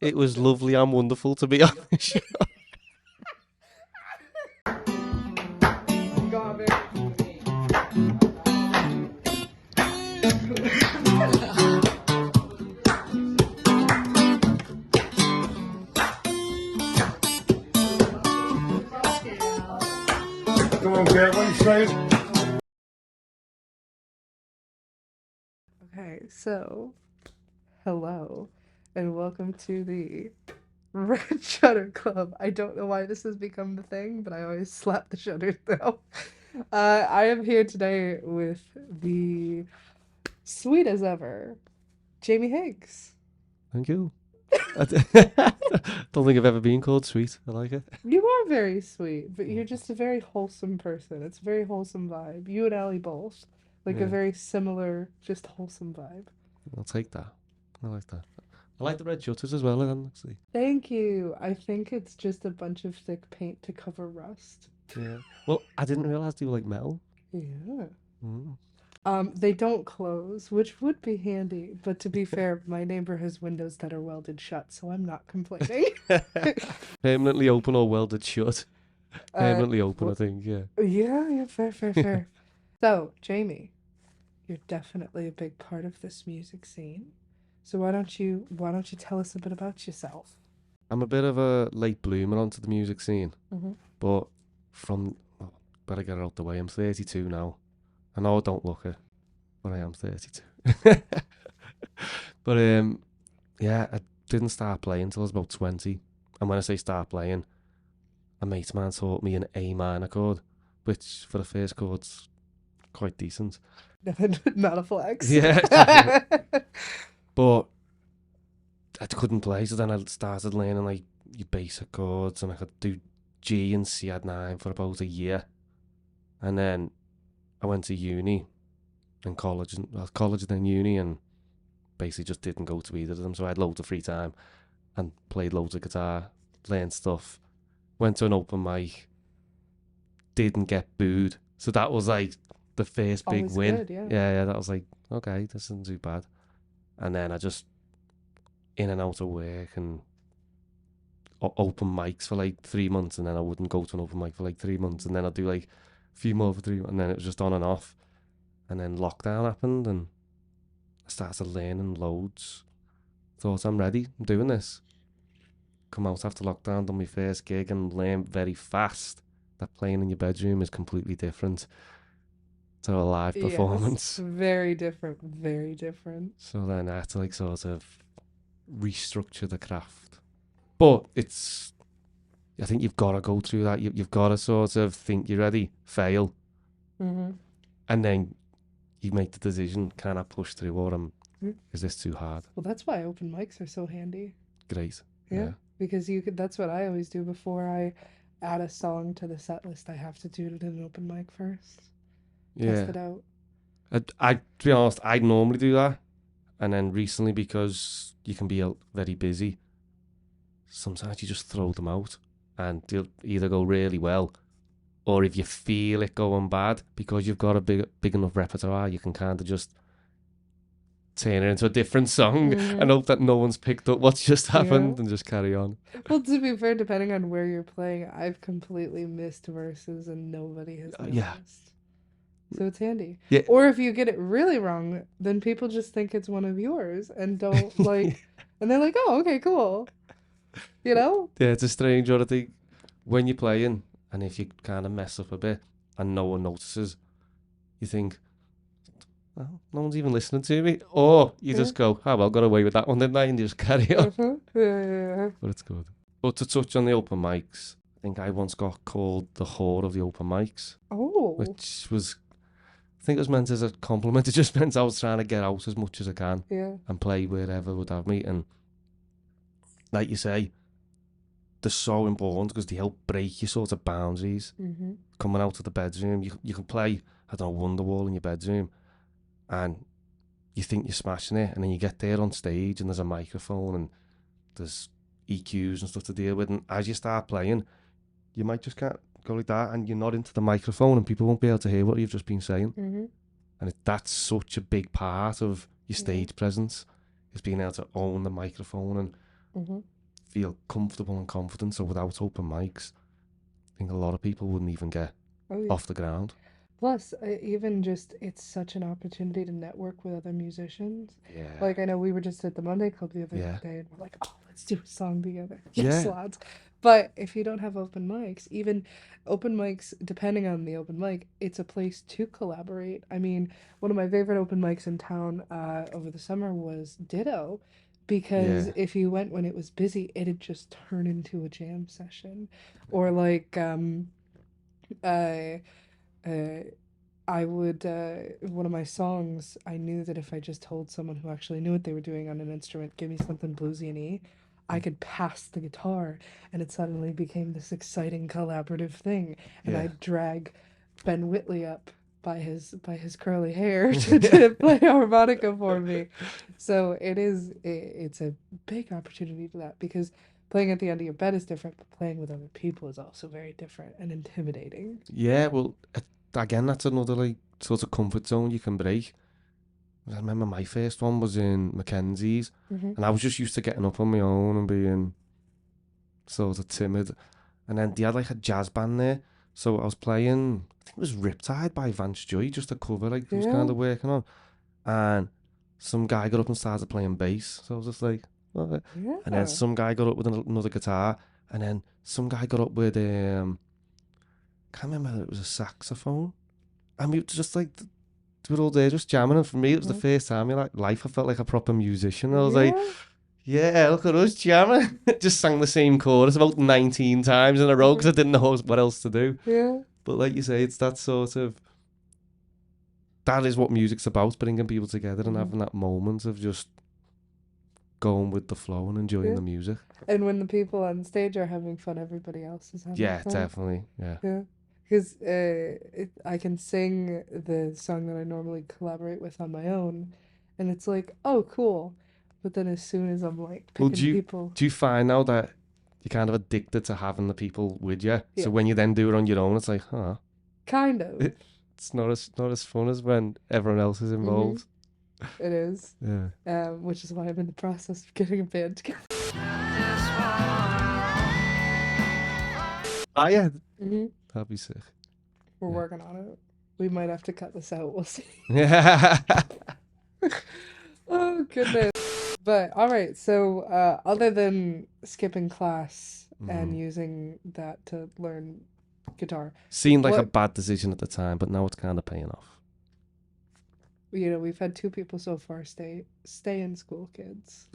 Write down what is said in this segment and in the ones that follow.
It was lovely and wonderful to be on the show. Come on, Kurt, what are you saying? Okay, so hello and welcome to the Red Shutter Club. I don't know why this has become the thing, but I always slap the shutters though. I am here today with the sweet as ever, Jamie Higgs. Thank you. I don't think I've ever been called sweet. I like it. You are very sweet, but you're just a very wholesome person. It's a very wholesome vibe. You and Allie both. Like a Yeah. very similar, just wholesome vibe. I'll take that. I like that. I like the red shutters as well, actually. Thank you. I think it's just a bunch of thick paint to cover rust. Yeah. Well, I didn't realise they were like metal. Yeah. Mm. They don't close, which would be handy, but to be fair, my neighbor has windows that are welded shut, so I'm not complaining. Permanently open or welded shut. Permanently open, well, I think, yeah. Yeah, fair. So, Jamie, you're definitely a big part of this music scene. So why don't you tell us a bit about yourself? I'm a bit of a late bloomer onto the music scene, but better get it out the way. I'm 32 now. I know I don't look it, but I am 32. But yeah, I didn't start playing until I was about 20. And when I say start playing, a mate of mine taught me an A minor chord, which for the first chord's quite decent. Not a flex. Yeah. But I couldn't play, so then I started learning like your basic chords, and I could do G and C at 9 for about a year. And then I went to uni and college and then uni, and basically just didn't go to either of them. So I had loads of free time and played loads of guitar, learned stuff, went to an open mic, didn't get booed. So that was like the first big Always win. good, yeah. Yeah, that was like, okay, this isn't too bad. And then I just in and out of work and open mics for like 3 months, and then I wouldn't go to an open mic for like 3 months, and then I'd do like a few more for 3 months, and then it was just on and off. And then lockdown happened, and I started learning loads. Thought, I'm ready, I'm doing this. Come out after lockdown, done my first gig, and learned very fast that playing in your bedroom is completely different to a live performance. Yes, very different. So then I had to like sort of restructure the craft. But I think you've got to go through that. You've got to sort of think you're ready, fail, and then you make the decision, can I push through, or is this too hard? Well, that's why open mics are so handy. Great. Yeah. Because that's what I always do before I add a song to the set list. I have to do it in an open mic first. Test it out. I to be honest, I normally do that, and then recently, because you can be very busy, sometimes you just throw them out, and they'll either go really well, or if you feel it going bad, because you've got a big enough repertoire, you can kind of just turn it into a different song and hope that no one's picked up what's just happened and just carry on. Well, to be fair, depending on where you're playing, I've completely missed verses and nobody has noticed. Yeah. So it's handy. Yeah. Or if you get it really wrong, then people just think it's one of yours and don't like, and they're like, oh, okay, cool. You know? Yeah, it's a strange one, I think, when you're playing, and if you kind of mess up a bit and no one notices, you think, well, no one's even listening to me. Or you just go, oh, well, got away with that one, didn't I? And you just carry on. Yeah. But it's good. But to touch on the open mics, I think I once got called the whore of the open mics. Oh. Which was, I think it was meant as a compliment. It just meant I was trying to get out as much as I can and play wherever would have me. And like you say, they're so important because they help break your sort of boundaries. Coming out of the bedroom, you can play, I don't know, Wonderwall in your bedroom, and you think you're smashing it, and then you get there on stage and there's a microphone and there's EQs and stuff to deal with, and as you start playing, you might just can't go like that, and you're not into the microphone, and people won't be able to hear what you've just been saying. And that's such a big part of your stage presence, is being able to own the microphone and feel comfortable and confident. So without open mics, I think a lot of people wouldn't even get off the ground. Plus, even just, it's such an opportunity to network with other musicians. Yeah. Like, I know we were just at the Monday Club the other day, and we're like, oh, let's do a song together. Yes, lads. But if you don't have open mics, even open mics, depending on the open mic, it's a place to collaborate. I mean, one of my favorite open mics in town over the summer was Ditto, because if you went when it was busy, it'd just turn into a jam session. Or like, I would, one of my songs, I knew that if I just told someone who actually knew what they were doing on an instrument, give me something bluesy and E, I could pass the guitar, and it suddenly became this exciting collaborative thing. And I'd drag Ben Whitley up by his curly hair to play harmonica for me. So it's a big opportunity for that, because playing at the end of your bed is different, but playing with other people is also very different and intimidating. Yeah, well, again, that's another like sort of comfort zone you can break. I remember my first one was in Mackenzie's, and I was just used to getting up on my own and being sort of timid. And then they had like a jazz band there, so I was playing, I think it was Riptide by Vance Joy, just a cover like I was kind of working on. And some guy got up and started playing bass, so I was just like, okay. And then some guy got up with another guitar, and then some guy got up with can't remember whether it was a saxophone. And we were just like, we were all there just jamming, and for me it was the first time in life I felt like a proper musician. I was like, yeah, look at us jamming. Just sang the same chorus about 19 times in a row because I didn't know what else to do. Yeah. But like you say, it's that sort of, that is what music's about, bringing people together and having that moment of just going with the flow and enjoying the music. And when the people on stage are having fun, everybody else is having fun. Yeah, definitely. Yeah. Because I can sing the song that I normally collaborate with on my own, and it's like, oh, cool. But then as soon as I'm like picking people... Do you find now that you're kind of addicted to having the people with you? Yeah. So when you then do it on your own, it's like, huh? Kind of. It's not as fun as when everyone else is involved. It is. Yeah. Which is why I'm in the process of getting a band together. Oh, yeah. That'd be sick. We're working on it. We might have to cut this out. We'll see. Oh, goodness. But, all right. So, other than skipping class and using that to learn guitar. Seemed like a bad decision at the time, but now it's kind of paying off. You know, we've had 2 people so far stay in school, kids.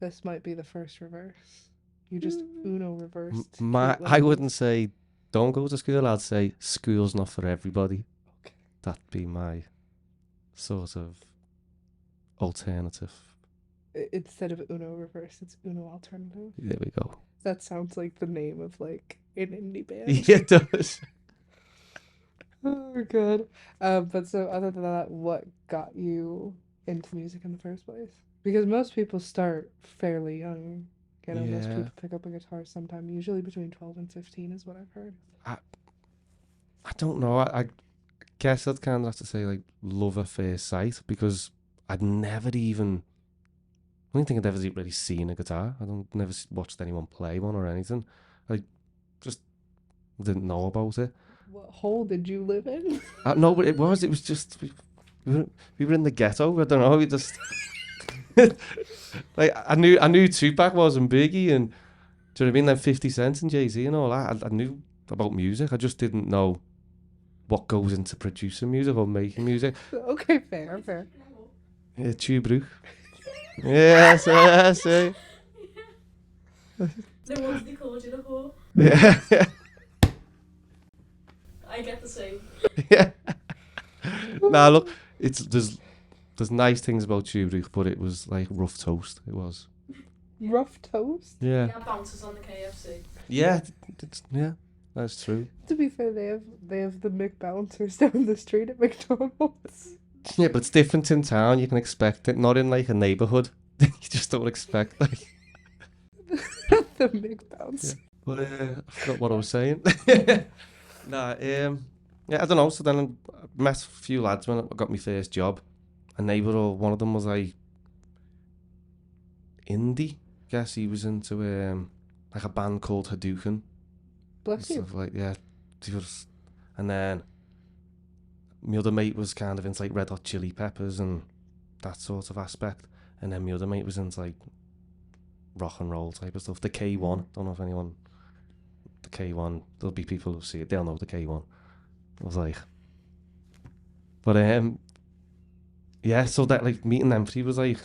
This might be the first reverse. You just Uno reversed. I wouldn't say don't go to school. I'd say school's not for everybody. Okay. That'd be my sort of alternative. Instead of Uno reverse, it's Uno alternative. There we go. That sounds like the name of like an indie band. Yeah, it does. Oh, God. But so other than that, what got you into music in the first place? Because most people start fairly young. You know, most people pick up a guitar sometime, usually between 12 and 15 is what I've heard. I don't know. I guess I'd kind of have to say like love at first sight, because I don't think I'd ever really seen a guitar. Never watched anyone play one or anything. I just didn't know about it. What hole did you live in? No, but it was just, we were in the ghetto. I don't know, we just... like I knew Tupac was and Biggie, and do you know what I mean? Then 50 Cent and Jay-Z and all that. I knew about music. I just didn't know what goes into producing music or making music. Okay, fair. Yeah, Tupac. Yes, I see. No wonder they called you the whore. Yeah. I get the same. Yeah. Nah, look, there's nice things about Tupac, but it was like rough toast. It was. Rough toast? Yeah. Yeah, bouncers on the KFC. Yeah, that's true. To be fair, they have the McBouncers down the street at McDonald's. Yeah, but it's different in town. You can expect it, not in like a neighborhood. You just don't expect like the McBouncer. Yeah. But I forgot what I was saying. Nah, yeah, I don't know. So then I met a few lads when I got my first job, and they were all, one of them was like indie guess he was into like a band called Hadouken. Bless you. Stuff like, yeah. And then my other mate was kind of into like Red Hot Chili Peppers and that sort of aspect. And then my other mate was into like rock and roll type of stuff. The K1. Don't know if anyone... The K1. There'll be people who see it. They'll know the K1. I was like... But yeah, so that like meeting them three was like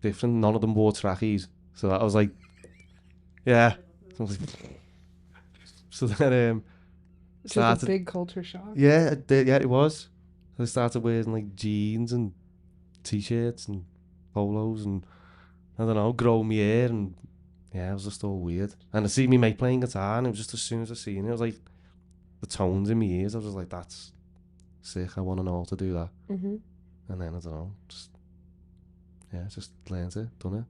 different. None of them wore trackies. So that was like... Yeah. So then Which is a big culture shock. yeah, it was. I started wearing like jeans and t-shirts and polos and I don't know, grow my hair and yeah, it was just all weird. And I see me mate playing guitar and it was just as soon as I seen it, it was like the tones in my ears. I was just like, that's sick. I want to know how to do that. Mm-hmm. And then I don't know, just learned it, done it.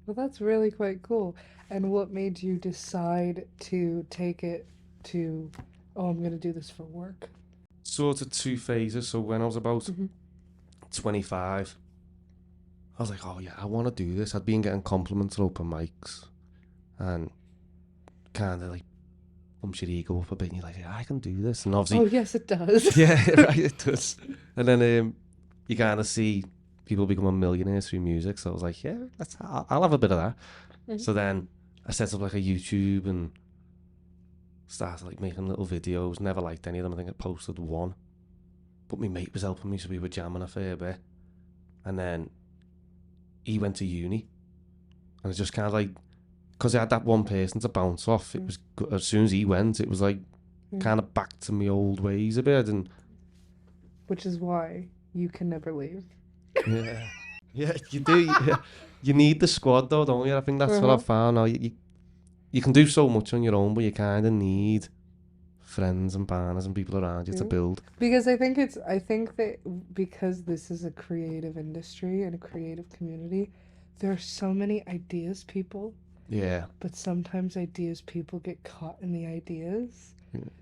Well, that's really quite cool. And what made you decide to take it to, oh, I'm going to do this for work? Sort of two phases. So when I was about Mhm. 25, I was like, oh yeah, I want to do this. I'd been getting compliments at open mics and kind of like bumps your ego up a bit and you're like, yeah, I can do this. And obviously... Oh, yes, it does. Yeah, right, it does. And then you kind of see people becoming millionaires through music. So I was like, yeah, I'll have a bit of that. Mhm. So then I set up like a YouTube and started like making little videos. Never liked any of them. I think I posted one. But my mate was helping me, so we were jamming a fair bit. And then he went to uni. And it's just kind of like, because I had that one person to bounce off, it was as soon as he went, it was like kind of back to my old ways a bit. And Which is why you can never leave. yeah, yeah, you do. You need the squad though, don't you? I think that's what I've found now. You can do so much on your own, but you kind of need friends and partners and people around you to build. Because I think that because this is a creative industry and a creative community, there are so many ideas people. Yeah. But sometimes ideas people get caught in the ideas.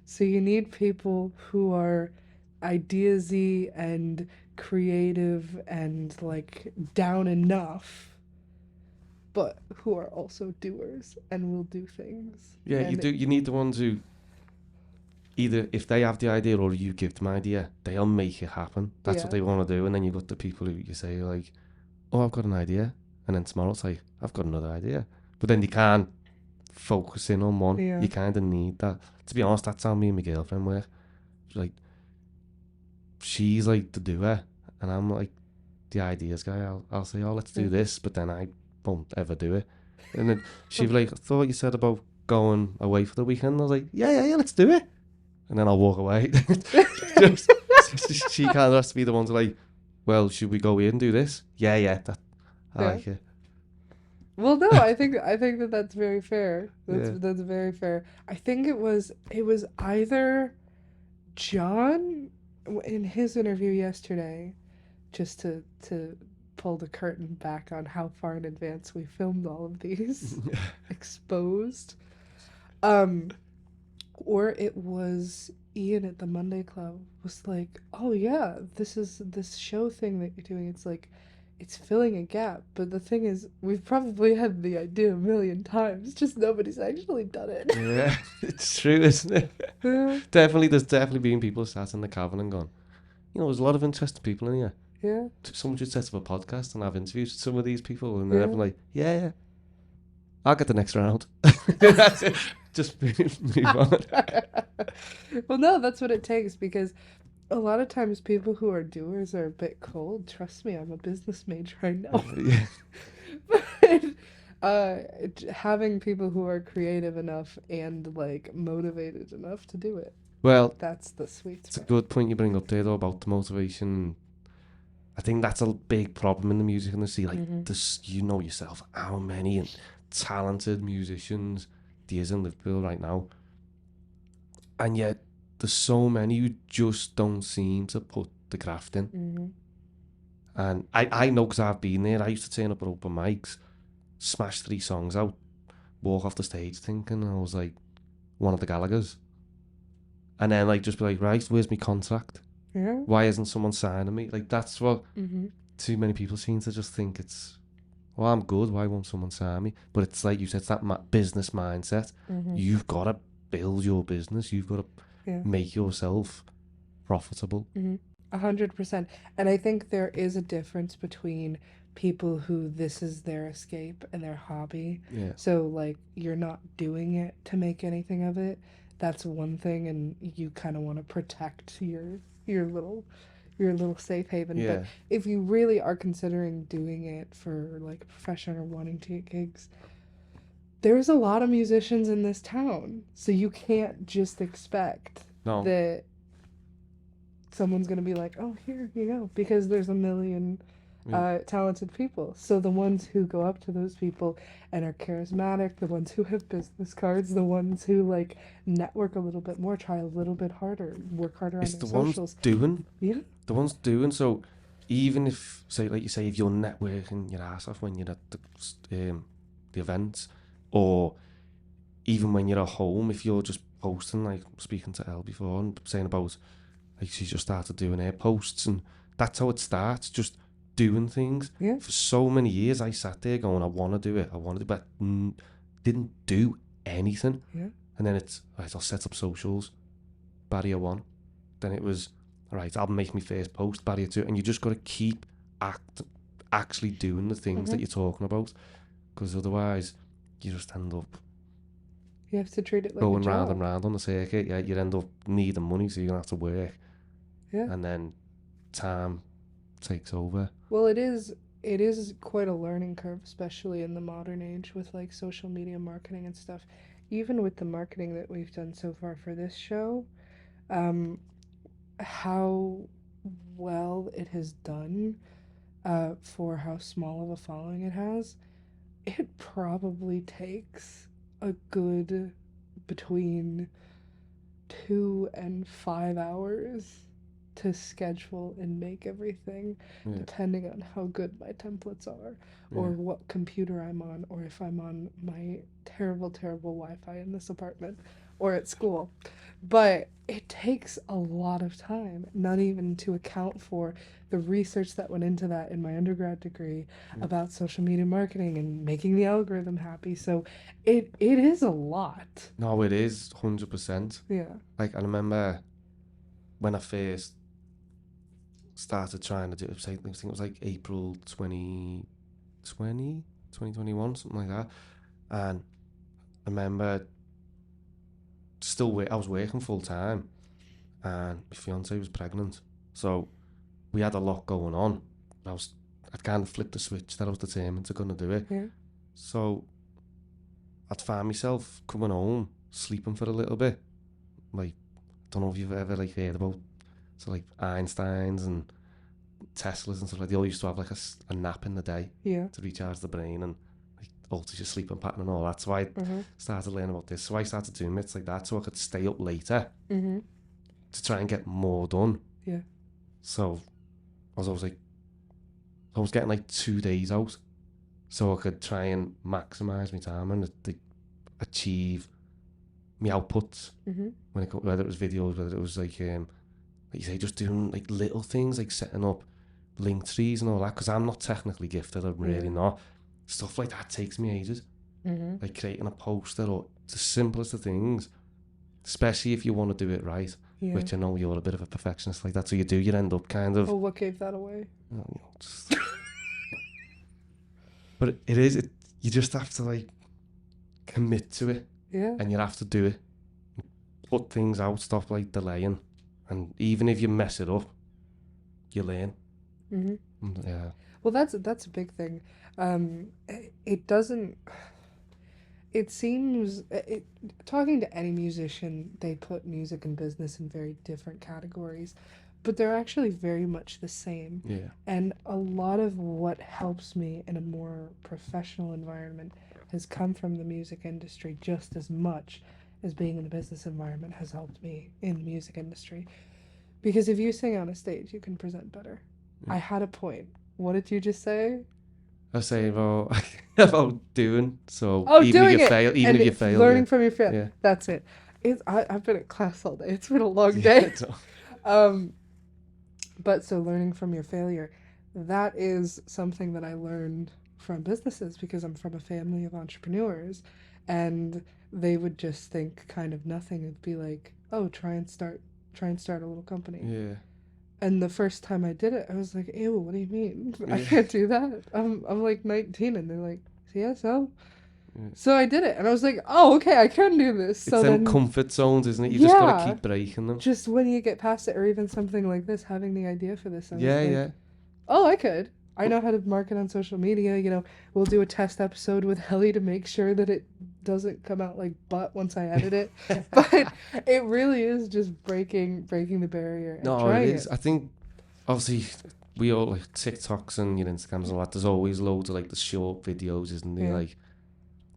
So you need people who are ideasy and creative and like down enough, but who are also doers and will do things. Yeah, and you do. You need the ones who either, if they have the idea or you give them idea, they'll make it happen. That's what they want to do. And then you've got the people who you say like, oh, I've got an idea. And then tomorrow it's like, I've got another idea. But then you can't focus in on one. Yeah. You kind of need that. To be honest, that's how me and my girlfriend work. Like, she's like the doer, and I'm like the ideas guy. I'll say, oh, let's do this, but then I won't ever do it. And then she'd be like, I thought you said about going away for the weekend. I was like, yeah, let's do it. And then I'll walk away. She kind of has to be the one to like, well, should we go here and do this? Yeah, I like it. Well, no, I think that that's very fair. That's very fair. I think it was either John in his interview yesterday, just to pull the curtain back on how far in advance we filmed all of these, exposed, or it was Ian at the Monday Club was like, oh yeah, this show thing that you're doing, it's like, it's filling a gap, but the thing is, we've probably had the idea a million times, just nobody's actually done it. Yeah, it's true, isn't it? There's definitely been people sat in the cavern and gone, there's a lot of interesting people in here. Yeah. Someone should set up a podcast and have interviews with some of these people, and then everyone's like, yeah, I'll get the next round. That's it. Just move on. Well, no, that's what it takes, because a lot of times people who are doers are a bit cold. Trust me, I'm a business major, I know. But having people who are creative enough and like motivated enough to do it. Well, that's the sweet spot. It's a good point you bring up there though about the motivation. I think that's a big problem in the music industry. Like this, yourself, how many talented musicians there is in Liverpool right now, and yet there's so many who just don't seem to put the graft in. And I know, because I've been there. I used to turn up at open mics, smash 3 songs out, walk off the stage thinking I was like one of the Gallaghers, and then like just be like, right, where's my contract? Why isn't someone signing me? Like, that's what too many people seem to just think it's well, I'm good, why won't someone sign me? But it's like you said, it's that business mindset. You've got to build your business. You've got to make yourself profitable. 100%. And I think there is a difference between people who this is their escape and their hobby. Yeah. So like you're not doing it to make anything of it. That's one thing, and you kind of want to protect your little safe haven. Yeah. But if you really are considering doing it for like a profession or wanting to get gigs, there's a lot of musicians in this town, so you can't just expect that someone's going to be like, oh, here you go, because there's a million talented people. So the ones who go up to those people and are charismatic, the ones who have business cards, the ones who like network a little bit more, try a little bit harder, work harder on their socials. Ones doing. Yeah. The ones doing. So even if, say, like you say, if you're networking your ass off when you're at the events, or even when you're at home, if you're just posting, like speaking to Elle before and saying about, like she just started doing her posts, and that's how it starts, just doing things. Yeah. For so many years I sat there going, I want to do it, but didn't do anything. Yeah. And then it's, right, I'll set up socials, barrier 1. Then it was, all right, I'll make my first post, barrier 2. And you just got to keep actually doing the things that you're talking about, because otherwise you just end up you have to treat it like going a job. round and round on the circuit. Yeah, you end up needing money, so you're gonna have to work. Yeah. And then time takes over. Well, it is quite a learning curve, especially in the modern age with like social media marketing and stuff. Even with the marketing that we've done so far for this show, how well it has done for how small of a following it has, it probably takes a good between 2 and 5 hours to schedule and make everything, depending on how good my templates are, or what computer I'm on, or if I'm on my terrible Wi-Fi in this apartment or at school. But it takes a lot of time, not even to account for the research that went into that in my undergrad degree about social media marketing and making the algorithm happy. So it is a lot. No, it is 100%. Yeah. Like, I remember when I first started trying to do it, I think it was like April 2021, something like that. And I remember I was working full time, and my fiance was pregnant, so we had a lot going on. I'd kind of flipped the switch that I was determined to gonna do it. Yeah. So I'd find myself coming home, sleeping for a little bit. Like, I don't know if you've ever like heard about, so like Einsteins and Teslas and stuff like that. They all used to have like a nap in the day to recharge the brain and like alter your sleeping pattern and all that. So I started learning about this. So I started doing bits like that so I could stay up later to try and get more done. Yeah. So I was getting like 2 days out, so I could try and maximise my time and achieve my outputs. Whether it was videos, whether it was like you say, just doing like little things like setting up link trees and all that, because I'm not technically gifted. I'm really not. Stuff like that takes me ages. Like creating a poster, or the simplest of things, especially if you want to do it right. Which I know you're a bit of a perfectionist like that, so you end up kind of. Oh, what gave that away? But it is. You just have to like commit to it. Yeah. And you have to do it. Put things out. Stop like delaying. And even if you mess it up, you learn. Yeah. Well, that's a big thing. It doesn't. It seems, talking to any musician, they put music and business in very different categories, but they're actually very much the same. Yeah. And a lot of what helps me in a more professional environment has come from the music industry just as much as being in the business environment has helped me in the music industry. Because if you sing on a stage, you can present better. I had a point. What did you just say? I was saying about doing. So even if you fail, learning from your fail. Yeah. That's it. I've been at class all day. It's been a long day. But so learning from your failure, that is something that I learned from businesses because I'm from a family of entrepreneurs, and they would just think kind of nothing. It'd be like, oh, try and start a little company. Yeah. And the first time I did it, I was like, ew, what do you mean? I Yeah. can't do that. I'm like 19, and they're like, yeah, so. Yeah. So I did it, and I was like, oh, okay, I can do this. It's So them then, comfort zones, isn't it? You just gotta keep breaking them. just when you get past it, or even something like this, having the idea for this, I was like, Yeah. oh, I could. I know how to market on social media. You know, we'll do a test episode with Helly to make sure that it doesn't come out like butt once I edit it. But it really is just breaking the barrier and No, trying it is. I think, obviously, we all like TikToks and your Instagrams and all that. There's always loads of like the short videos, isn't there? Yeah. Like,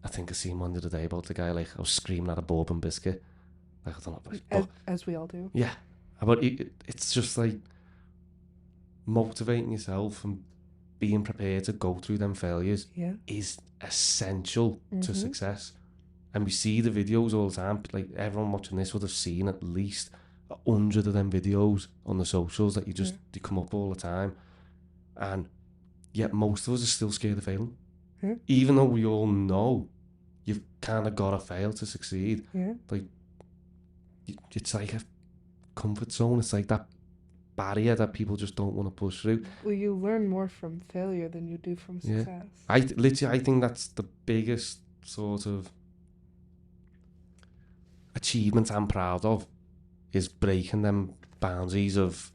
I think I seen one the other day about the guy, like, I was screaming at a bourbon biscuit. Like, I don't know. But, as we all do. yeah. But it's just like motivating yourself and being prepared to go through them failures is essential to success. And we see the videos all the time. Like, everyone watching this would have seen at least 100 of them videos on the socials that they come up all the time. And yet most of us are still scared of failing. Even though we all know you've kind of got to fail to succeed. Like, it's like a comfort zone. It's like that barrier that people just don't want to push through. Well, you learn more from failure than you do from success. I think that's the biggest sort of achievement I'm proud of, is breaking them boundaries of,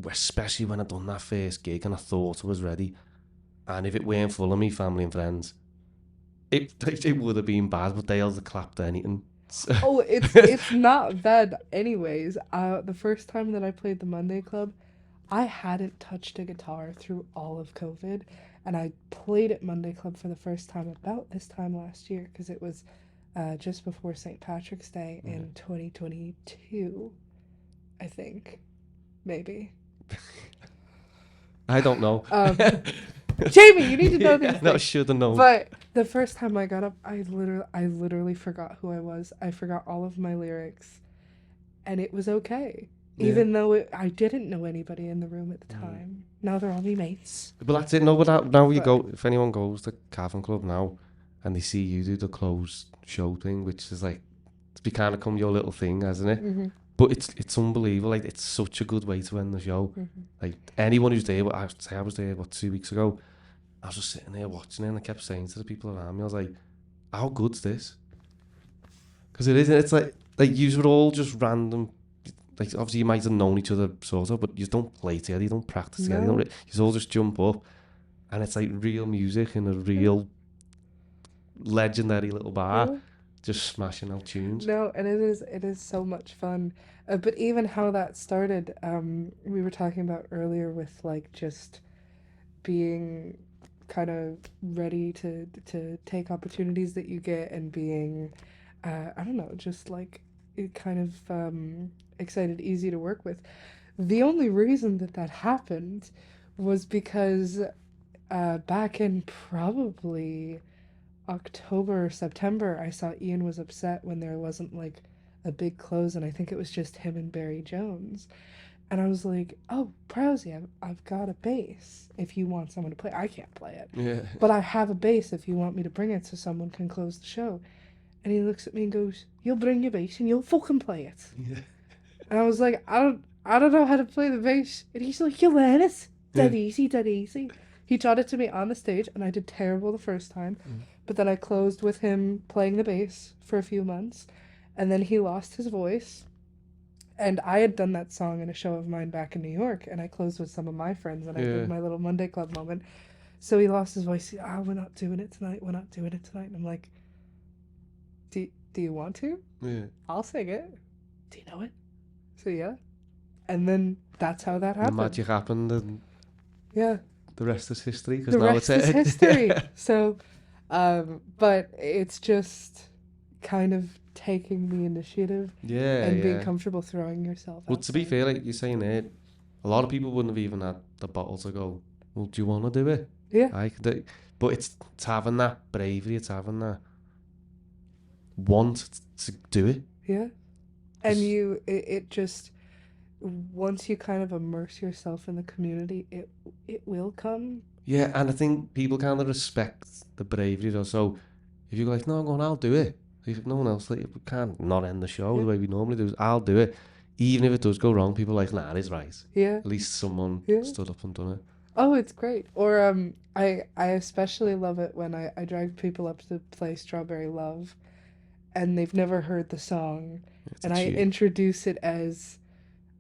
especially when I done that first gig and I thought I was ready, and if it weren't full of me family and friends, it would have been bad, but they'll have clapped anything. So. Oh, it's not bad anyways. The first time that I played the Monday Club, I hadn't touched a guitar through all of COVID, and I played at Monday Club for the first time about this time last year, because it was just before St. Patrick's Day in 2022, I think. Maybe. I don't know. Jamie, you need to know these things. No, I should have known. But the first time I got up, I literally forgot who I was. I forgot all of my lyrics, and it was okay. Even though I didn't know anybody in the room at the time. Now they're all me mates. But that's it. No, but now you go. If anyone goes to Cavern Club now, and they see you do the closed show thing, which is like, it's become your little thing, hasn't it? But it's unbelievable. Like, it's such a good way to end the show. Like, anyone who's there, I was there 2 weeks ago. I was just sitting there watching it, and I kept saying to the people around me, I was like, how good's this? Because it is. It's like you were all just random. Like, obviously you might have known each other sort of, but you don't play together, you don't practice together, you all just jump up, and it's like real music in a real legendary little bar, just smashing out tunes. No, and it is so much fun. But even how that started, we were talking about earlier with like just being kind of ready to take opportunities that you get, and being, I don't know, just like kind of excited, easy to work with. The only reason that happened was because back in probably October or September, I saw Ian was upset when there wasn't like a big close, and I think it was just him and Barry Jones. And I was like, oh, Prowsy, I've got a bass if you want someone to play. I can't play it. Yeah. But I have a bass if you want me to bring it so someone can close the show. And he looks at me and goes, you'll bring your bass and you'll fucking play it. Yeah. And I was like, I don't know how to play the bass. And he's like, you'll learn it. Dead easy, dead easy. He taught it to me on the stage, and I did terrible the first time. But then I closed with him playing the bass for a few months. And then he lost his voice. And I had done that song in a show of mine back in New York, and I closed with some of my friends, and I did my little Monday Club moment. So he lost his voice. We're not doing it tonight. We're not doing it tonight. And I'm like, do you want to? Yeah. I'll sing it. Do you know it? So yeah. And then that's how that happened. The magic happened, and the rest is history. Because now it's history. So, but it's just kind of taking the initiative and being comfortable throwing yourself out. Well, to be fair, like you're saying there, a lot of people wouldn't have even had the bottle to go, well, do you want to do it? Yeah. I could do it. But it's having that bravery, it's having that want to do it. Yeah. And it just, once you kind of immerse yourself in the community, it will come. Yeah, and I think people kind of respect the bravery though. So if you go like, no, I'm going, I'll do it. If no one else, like, we can't not end the show the way we normally do. I'll do it. Even if it does go wrong, people are like, nah, it's right. Yeah. At least someone stood up and done it. Oh, it's great. Or I especially love it when I drag people up to play Strawberry Love and they've never heard the song. And I introduce it as,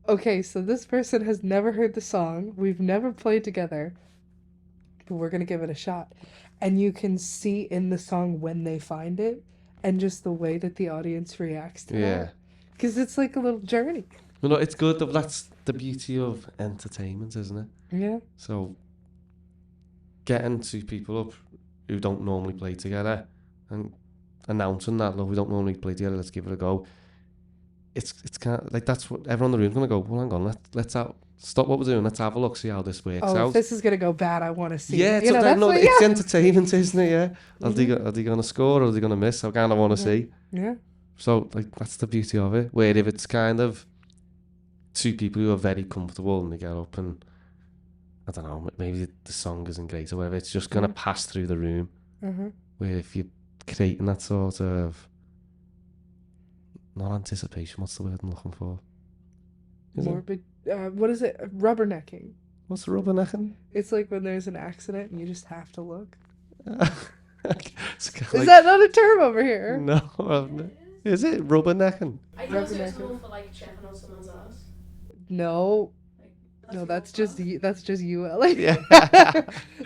okay, so this person has never heard the song. We've never played together. But we're going to give it a shot. And you can see in the song when they find it and just the way that the audience reacts to that. Because it's like a little journey. Well, no, it's good. That's the beauty of entertainment, isn't it? Yeah. So getting two people up who don't normally play together and announcing that, look, we don't normally play together, let's give it a go. It's kind of like, that's what everyone in the room's going to go, well, hang on, let's stop what we're doing, let's have a look, see how this works out. If this is going to go bad, I want to see it. You know, it's entertainment, isn't it? Yeah. Are they going to score or are they going to miss? I kind of want to see. Yeah. So like that's the beauty of it. Where if it's kind of two people who are very comfortable and they get up and, I don't know, maybe the song isn't great or whatever, it's just going to pass through the room. Where if you're creating that sort of, not anticipation, what's the word I'm looking for? Morbid, what is it? Rubbernecking. What's rubbernecking? It's like when there's an accident and you just have to look. Is that not a term over here? No, is it rubbernecking? I thought it was more for like checking on someone's ass. No. Like, That's just you, Ellie. Yeah.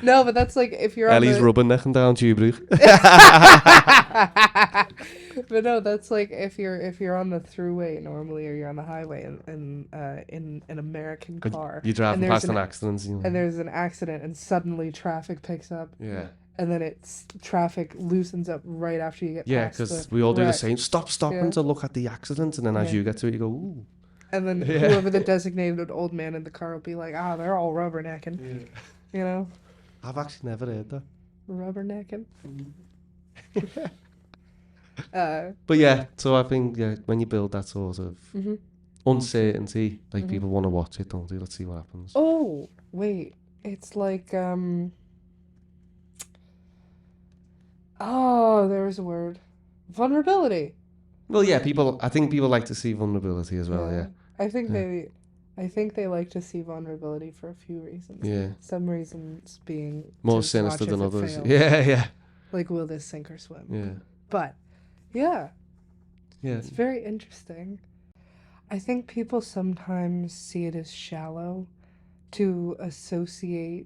No, but that's like if you're Ellie's rubbernecking down Tubrook. But no, that's like if you're on the throughway normally, or you're on the highway in an American car. You're driving past an accident. And there's an accident, and suddenly traffic picks up. Yeah. And then traffic loosens up right after you get past. Yeah, because we all do the same. Stopping to look at the accident, and then as you get to it, you go, ooh. And then whoever the designated old man in the car will be like, they're all rubbernecking. Yeah. You know? I've actually never heard that. Rubbernecking? But yeah, so I think when you build that sort of uncertainty, like people want to watch it, don't they? Let's see what happens. Oh, wait. It's like, there was a word. Vulnerability. Well, yeah, I think people like to see vulnerability as well, yeah. I think they like to see vulnerability for a few reasons. Yeah. Some reasons being more sinister than others. Fails. Yeah. Like, will this sink or swim? Yeah. But, yeah. Yeah. It's very interesting. I think people sometimes see it as shallow to associate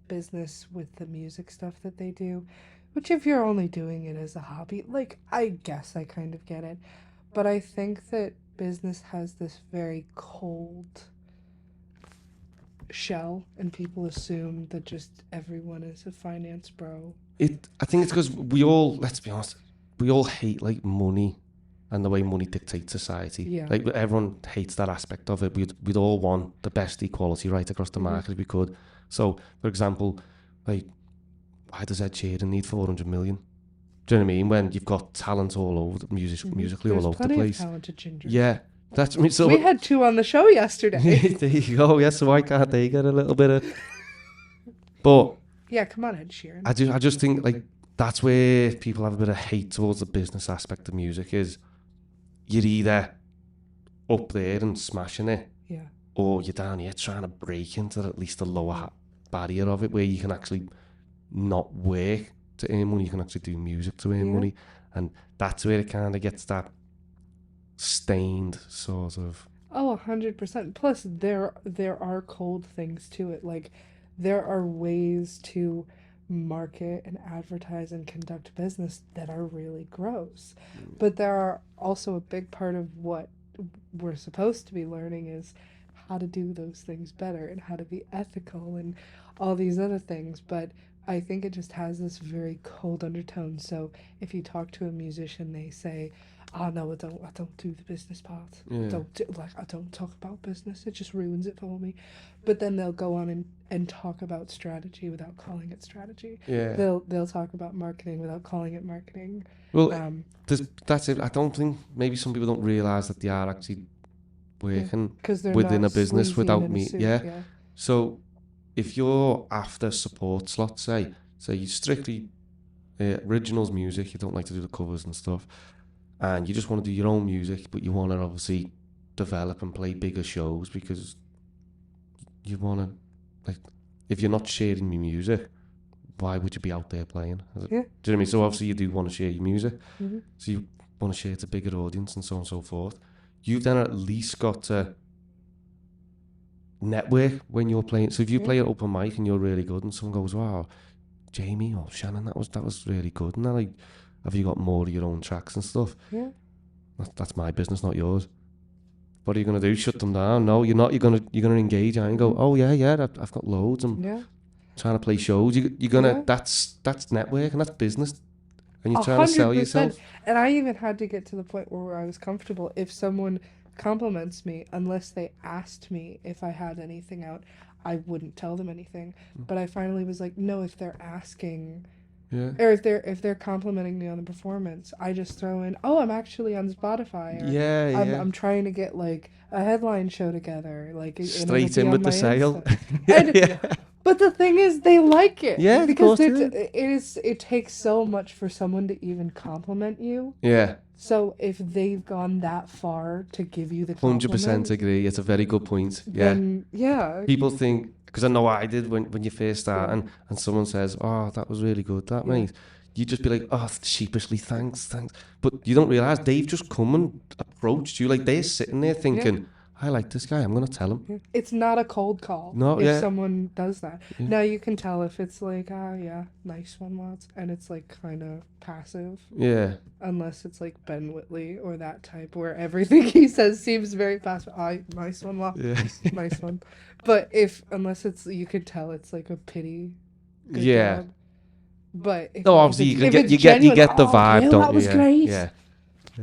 business with the music stuff that they do. Which, if you're only doing it as a hobby, like, I guess I kind of get it. But I think that business has this very cold shell, and people assume that just everyone is a finance bro. I think it's because we all, let's be honest, we all hate, like, money and the way money dictates society. Yeah. Like, everyone hates that aspect of it. We'd all want the best equality right across the market if we could. So, for example, like, why does Ed Sheeran need 400 million? Do you know what I mean? When you've got talent all over, musically all over the place. There's plenty of talented gingers. Yeah. That's me. So we had 2 on the show yesterday. There you go. Yeah, so why can't they get a little bit of... But... Yeah, come on, Ed Sheeran. I just think, like, that's where people have a bit of hate towards the business aspect of music is you're either up there and smashing it, or you're down here trying to break into at least the lower barrier of it where you can actually not work to earn money, you can actually do music to earn money. And that's where it kind of gets that stained sort of... Oh, 100%. Plus, there are cold things to it. Like, there are ways to market and advertise and conduct business that are really gross. But there are also a big part of what we're supposed to be learning is how to do those things better and how to be ethical and all these other things. But I think it just has this very cold undertone. So if you talk to a musician, they say, "Oh no, I don't do the business part. I don't talk about business. It just ruins it for me." But then they'll go on and talk about strategy without calling it strategy. Yeah. They'll talk about marketing without calling it marketing. Well, that's it. I don't think maybe some people don't realise that they are actually working within a business without me. Yeah. So if you're after support slots, say you strictly originals music, you don't like to do the covers and stuff, and you just want to do your own music, but you want to obviously develop and play bigger shows because you want to, like, if you're not sharing your music, why would you be out there playing? Yeah. Do you know what I mean? So obviously you do want to share your music, Mm-hmm. so you want to share it to a bigger audience and so on and so forth. You've then at least got to network when you're playing. So if you play an open mic and you're really good and someone goes, wow, Jamie or Shannon, that was really good, and then, like, have you got more of your own tracks and stuff? Yeah. That's my business, not yours. What are you gonna do? Shut them down? No, you're not. You're gonna engage and go, oh yeah, I've got loads. I'm trying to play shows. You're gonna that's network and that's business, and you're trying to sell 100%. yourself. And I even had to get to the point where I was comfortable if someone compliments me, unless they asked me if I had anything out, I wouldn't tell them anything. But I finally was like, no, if they're asking, or if they're complimenting me on the performance, I just throw in, oh, I'm actually on Spotify. Or I'm trying to get like a headline show together, like straight in with the sale. But the thing is, they like it. Yeah, because it takes so much for someone to even compliment you. Yeah. So if they've gone that far to give you the compliment, 100% agree. It's a very good point. Then, People think, because I know I did when you first start, and someone says, "Oh, that was really good, that mate." You just be like, "Oh, sheepishly, thanks." But you don't realise they've just come and approached you. Like, they're sitting there thinking, I like this guy, I'm going to tell him. It's not a cold call if someone does that. Now you can tell if it's like, nice one, lads, and it's like kind of passive. Yeah. Unless it's like Ben Whitley or that type where everything he says seems very passive. Nice one, lads. Yeah. Nice one. But unless it's, you could tell it's like a pity. Good job. But obviously you get the vibe, don't you? That was great. Yeah.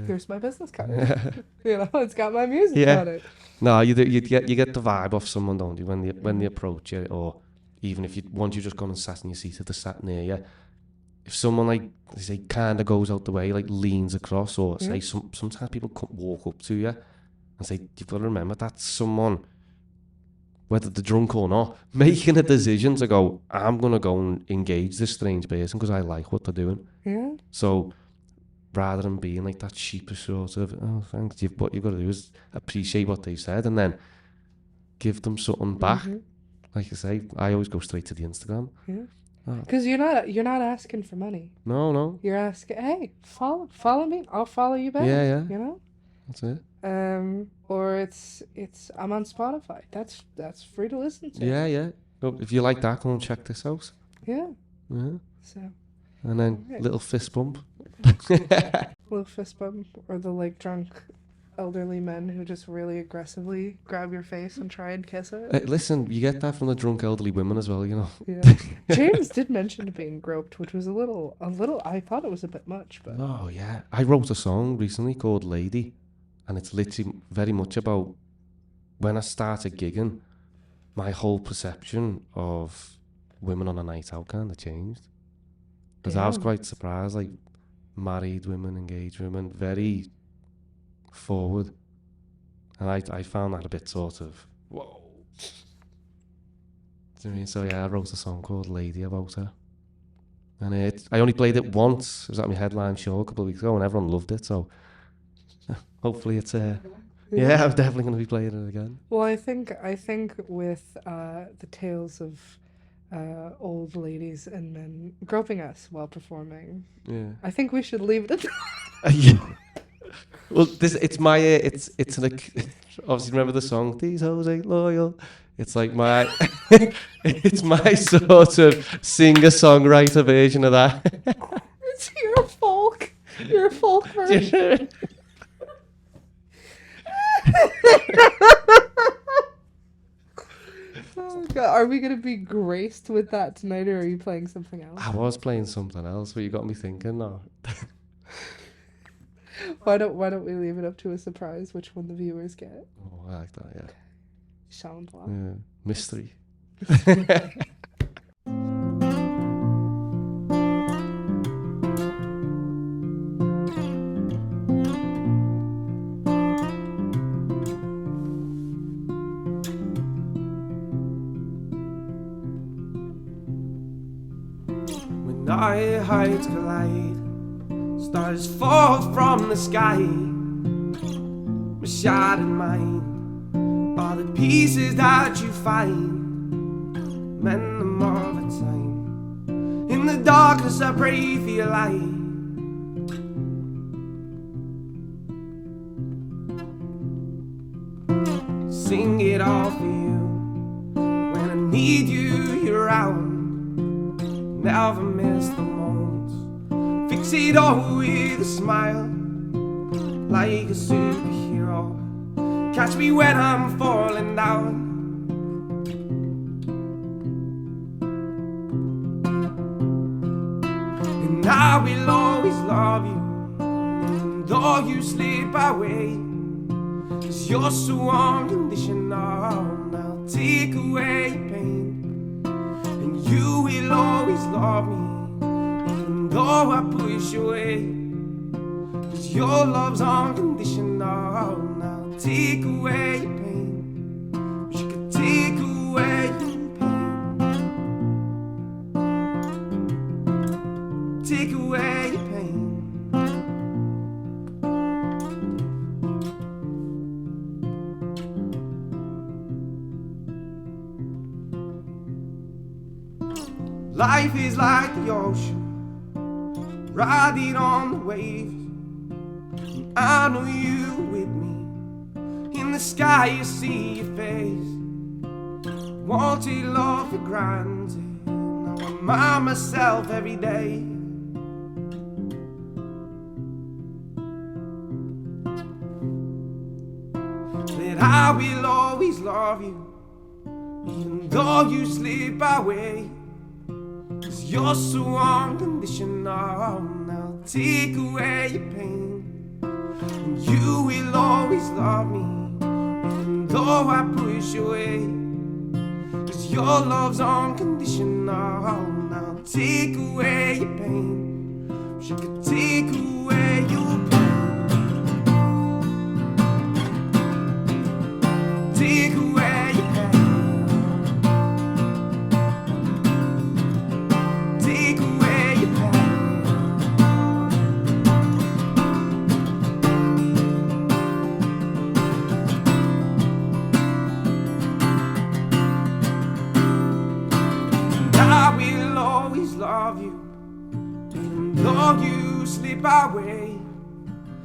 Here's my business card. It's got my music on it. No, you get the vibe off someone, don't you, when they approach you, or even if once you just gone and sat in your seat at the sat near you. If someone, like, say, kind of goes out the way, like leans across, or say sometimes people walk up to you and say, you've got to remember that's someone, whether they're drunk or not, making a decision to go, I'm gonna go and engage this strange person because I like what they're doing. Yeah. So, rather than being like that sheepish sort of, oh, thanks, what you've got to do is appreciate what they've said and then give them something back. Like I say, I always go straight to the Instagram. Because you're not asking for money. No. You're asking, hey, follow me, I'll follow you back. Yeah. That's it. Or it's I'm on Spotify. That's free to listen to. Yeah. Well, if you like that, come and check this out. Yeah. So. And then little fist bump. Little fist bump, or the like drunk elderly men who just really aggressively grab your face and try and kiss it. Listen, you get that from the drunk elderly women as well, Yeah. James did mention being groped, which was a little. I thought it was a bit much, but. Oh yeah, I wrote a song recently called Lady, and it's literally very much about when I started gigging, my whole perception of women on a night out kind of changed. Because I was quite surprised, like, married women, engaged women, very forward. And I found that a bit sort of, whoa. Do you know what I mean? So yeah, I wrote a song called Lady about her. And I only played it once. It was at my headline show a couple of weeks ago and everyone loved it. So hopefully it's... I'm definitely going to be playing it again. Well, I think with the tales of... old ladies and men groping us while performing. Yeah. I think we should leave it at that. Well, it's obviously remember the song "These Hoes Ain't Loyal." It's like my it's my sort of singer-songwriter version of that. It's your folk version. Oh God. Are we gonna be graced with that tonight, or are you playing something else? I was playing something else, but you got me thinking. No. Why don't we leave it up to a surprise? Which one the viewers get? Oh, I like that. Yeah. Sound well. Yeah. Mystery. my hearts collide. Stars fall from the sky. My shattered mind, all the pieces that you find, mend them all the time. In the darkness I pray for your light. Sing it all for you. When I need you, you're around. Never miss the moments. Fix it all with a smile, like a superhero. Catch me when I'm falling down. And I will always love you, even though you slip away. 'Cause you're so unconditional. I'll take away your pain. And you will always love me, even though I push away. 'Cause your love's unconditional. I'll take away your pain. Wish you could take away your pain. Take away your pain. Life is like the ocean, riding on the waves. And I know you with me. In the sky you see your face. Wanted love for granted. Now I'm by myself every day. That I will always love you, even though you slip away. 'Cause you're so unconditional. Now take away your pain. And you will always love me, even though I push away. 'Cause your love's unconditional. Now take away your pain. Wish I could take away your pain. Take away your pain. Take away your pain. And I will always love you, even though you slip away.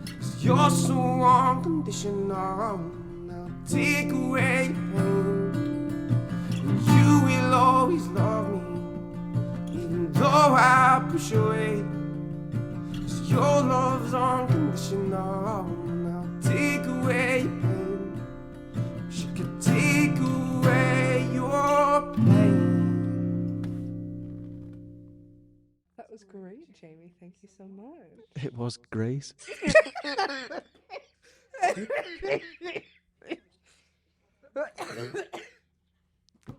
'Cause you're so unconditional. Now take away your pain. And you will always love me, even though I push away. 'Cause your love's unconditional. Now take away your pain. She could take away your pain. That was great, Jamie. Thank you so much. It was great.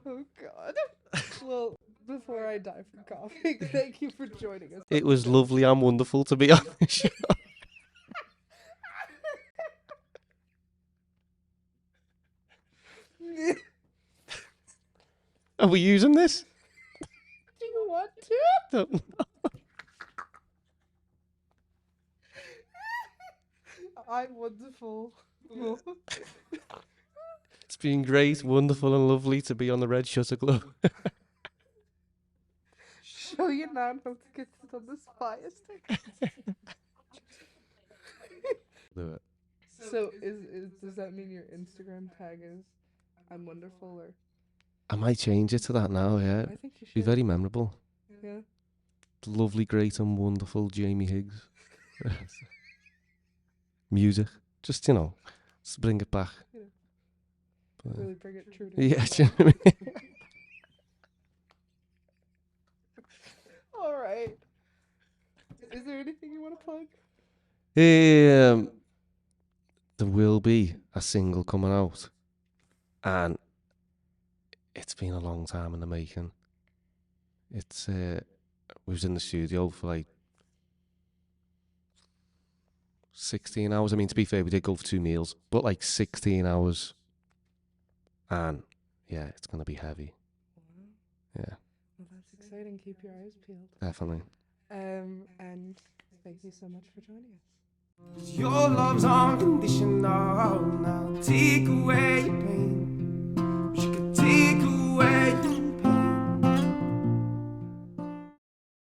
Oh God. Well, before I die from coughing, thank you for joining us. It was lovely and wonderful to be on the show. Are we using this? Do you want to? Don't know. I'm wonderful. It's been great, wonderful and lovely to be on the Red Shutter Club. Show your nan how to get it on this fire stick. Do it. So does that mean your Instagram tag is I'm wonderful, or I might change it to that now, yeah. I think you should. Be very memorable. Yeah. Lovely, great and wonderful Jamie Higgs. Music. Just, just bring it back. Yeah. But, Really bring it true to yeah, do you know what I mean? All right. Is there anything you want to plug? There will be a single coming out, and it's been a long time in the making. It's we was in the studio for like 16 hours. I mean, to be fair, we did go for 2 meals, but like 16 hours, and yeah, it's gonna be heavy. Wow. Yeah, Well, that's exciting. Keep your eyes peeled. definitely. And thank you so much for joining us. Your love's unconditional. Now take away